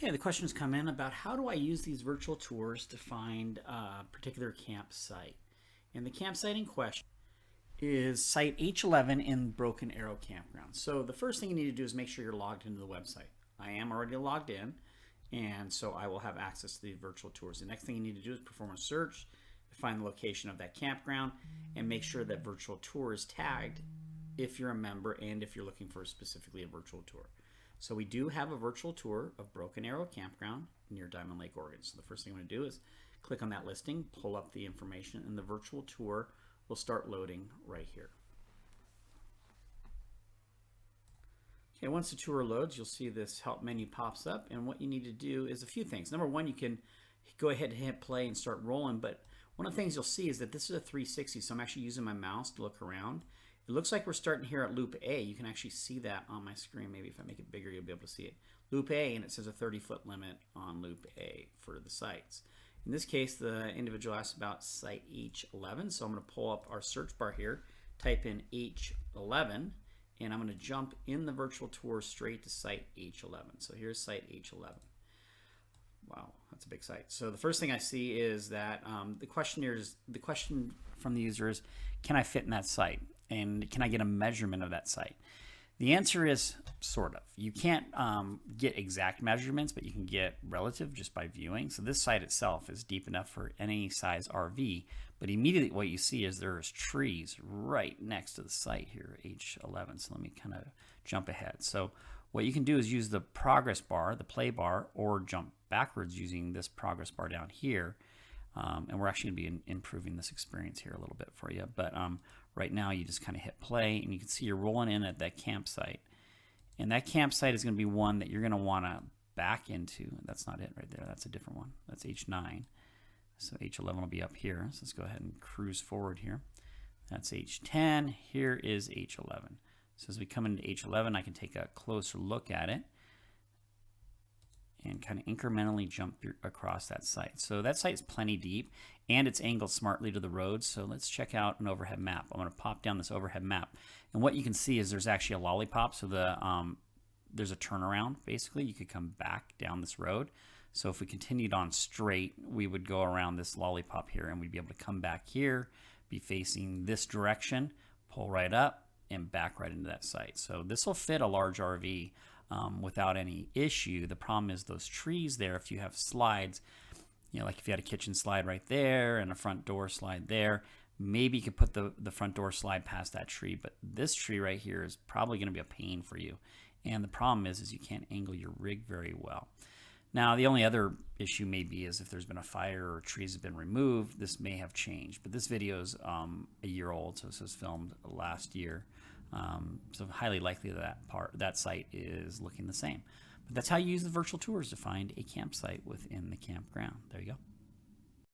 Okay, the questions come in about how do I use these virtual tours to find a particular campsite. And the campsite in question is site H11 in Broken Arrow Campground. So the first thing you need to do is make sure you're logged into the website. I am already logged in, and so I will have access to the virtual tours. The next thing you need to do is perform a search to find the location of that campground and make sure that virtual tour is tagged if you're a member and if you're looking for specifically a virtual tour. So we do have a virtual tour of Broken Arrow Campground near Diamond Lake, Oregon. So the first thing I'm going to do is click on that listing, pull up the information, and the virtual tour will start loading right here. Okay, once the tour loads, you'll see this help menu pops up, and what you need to do is a few things. Number one, you can go ahead and hit play and start rolling, but one of the things you'll see is that this is a 360, so I'm actually using my mouse to look around. It looks like we're starting here at loop A. You can actually see that on my screen. Maybe if I make it bigger, you'll be able to see it. Loop A, and it says a 30-foot limit on loop A for the sites. In this case, the individual asked about site H11, so I'm going to pull up our search bar here, type in H11, and I'm going to jump in the virtual tour straight to site H11. So here's site H11. Wow, that's a big site. So the first thing I see is that the question from the user is, can I fit in that site? And can I get a measurement of that site? The answer is sort of. You can't get exact measurements, but you can get relative just by viewing. So this site itself is deep enough for any size RV, but immediately what you see is there's trees right next to the site here, H11. So let me kind of jump ahead. So what you can do is use the progress bar, the play bar, or jump backwards using this progress bar down here. And we're actually going to be improving this experience here a little bit for you. But right now you just kind of hit play, and you can see you're rolling in at that campsite. And that campsite is going to be one that you're going to want to back into. That's not it right there. That's a different one. That's H9. So H11 will be up here. So let's go ahead and cruise forward here. That's H10. Here is H11. So as we come into H11, I can take a closer look at it and kind of incrementally jump across that site. So that site is plenty deep, and it's angled smartly to the road. So let's check out an overhead map. I'm going to pop down this overhead map, and what you can see is there's actually a lollipop. So there's a turnaround. Basically, you could come back down this road. So if we continued on straight, we would go around this lollipop here, and we'd be able to come back here, be facing this direction, pull right up, and back right into that site. So this will fit a large RV without any issue. The problem is those trees there. If you have slides, you know, like if you had a kitchen slide right there and a front door slide there, maybe you could put the front door slide past that tree, but this tree right here is probably going to be a pain for you. And the problem is you can't angle your rig very well. Now, the only other issue maybe is if there's been a fire or trees have been removed, this may have changed. But this video is a year old, so this was filmed last year. So highly likely that site is looking the same. But that's how you use the virtual tours to find a campsite within the campground. There you go.